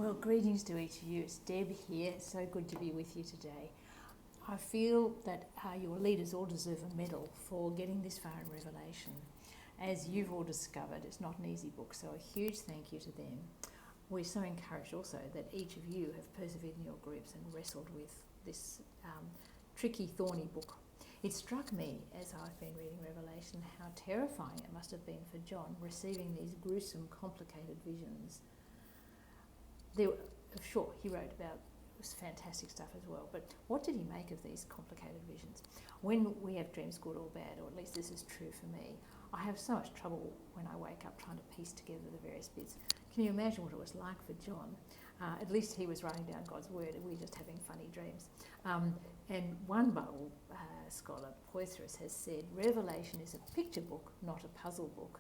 Well, greetings to each of you. It's Deb here. It's so good to be with you today. I feel that your leaders all deserve a medal for getting this far in Revelation. As you've all discovered, it's not an easy book, so a huge thank you to them. We're so encouraged also that each of you have persevered in your groups and wrestled with this tricky, thorny book. It struck me as I've been reading Revelation how terrifying it must have been for John receiving these gruesome, complicated visions. Sure, he wrote about fantastic stuff as well, but what did he make of these complicated visions? When we have dreams, good or bad, or at least this is true for me, I have so much trouble when I wake up trying to piece together the various bits. Can you imagine what it was like for John? At least he was writing down God's word and we're just having funny dreams. And one Bible scholar, Poitras, has said, Revelation is a picture book, not a puzzle book,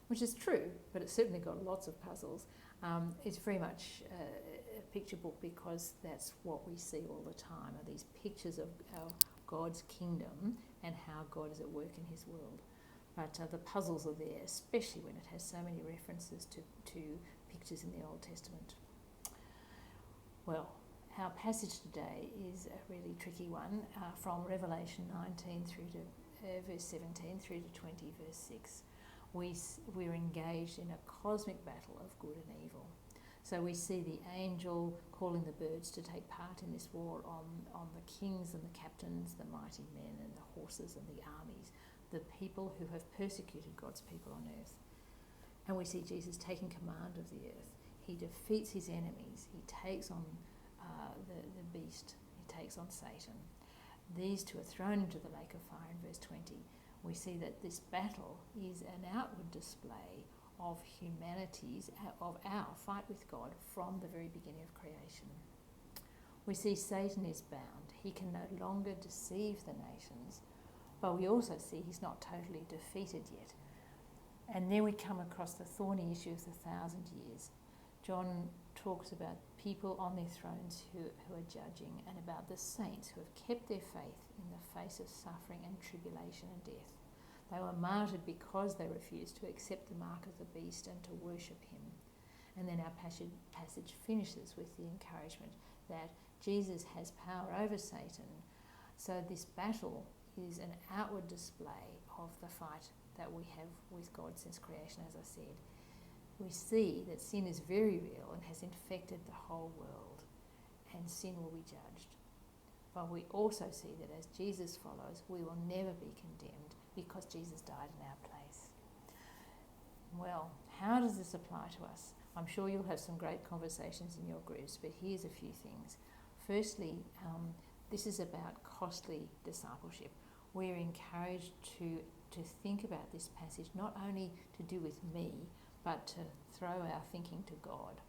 which is true, but it's certainly got lots of puzzles. It's very much a picture book because that's what we see all the time, are these pictures of God's kingdom and how God is at work in his world. But the puzzles are there, especially when it has so many references to pictures in the Old Testament. Well, our passage today is a really tricky one, from Revelation 19 through to verse 17 through to 20 verse 6. We're engaged in a cosmic battle of good and evil. So we see the angel calling the birds to take part in this war on the kings and the captains, the mighty men and the horses and the armies, the people who have persecuted God's people on earth. And we see Jesus taking command of the earth. He defeats his enemies. He takes on the beast. He takes on Satan. These two are thrown into the lake of fire in verse 20. We see that this battle is an outward display of humanity's, of our fight with God from the very beginning of creation. We see Satan is bound. He can no longer deceive the nations, but we also see he's not totally defeated yet. And then we come across the thorny issue of the 1,000 years. John talks about people on their thrones who are judging, and about the saints who have kept their faith in the face of suffering and tribulation and death. They were martyred because they refused to accept the mark of the beast and to worship him. And then our passage finishes with the encouragement that Jesus has power over Satan. So this battle is an outward display of the fight that we have with God since creation, as I said. We see that sin is very real and has infected the whole world, and sin will be judged. But we also see that as Jesus follows, we will never be condemned because Jesus died in our place. Well, how does this apply to us? I'm sure you'll have some great conversations in your groups, but here's a few things. Firstly, this is about costly discipleship. We're encouraged to think about this passage not only to do with me, but to throw our thinking to God,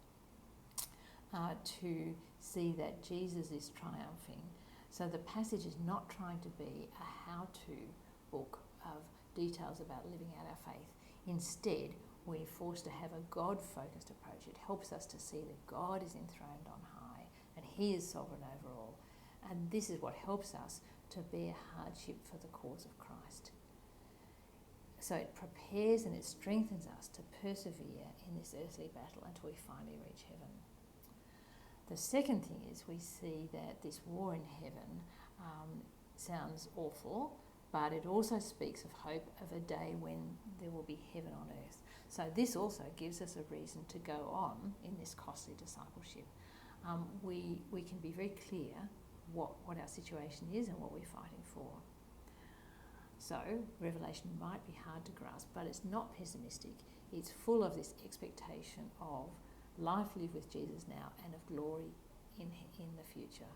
to see that Jesus is triumphing. So the passage is not trying to be a how-to book of details about living out our faith. Instead, we're forced to have a God-focused approach. It helps us to see that God is enthroned on high and he is sovereign over all. And this is what helps us to bear hardship for the cause of Christ. So it prepares and it strengthens us to persevere in this earthly battle until we finally reach heaven. The second thing is we see that this war in heaven sounds awful, but it also speaks of hope of a day when there will be heaven on earth. So this also gives us a reason to go on in this costly discipleship. We can be very clear what our situation is and what we're fighting for. So Revelation might be hard to grasp, but it's not pessimistic. It's full of this expectation of life lived with Jesus now and of glory in the future.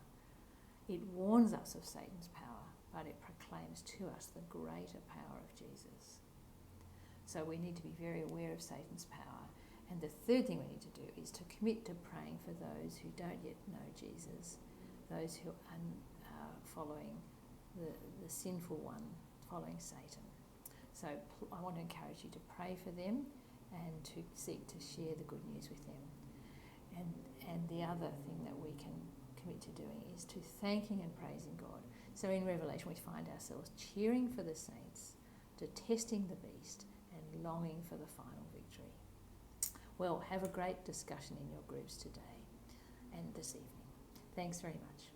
It warns us of Satan's power, but it proclaims to us the greater power of Jesus. So we need to be very aware of Satan's power. And the third thing we need to do is to commit to praying for those who don't yet know Jesus, those who are following the sinful one, following Satan. So I want to encourage you to pray for them and to seek to share the good news with them. And the other thing that we can commit to doing is to thanking and praising God. So in Revelation we find ourselves cheering for the saints, detesting the beast and longing for the final victory. Well, have a great discussion in your groups today. this evening. Thanks very much.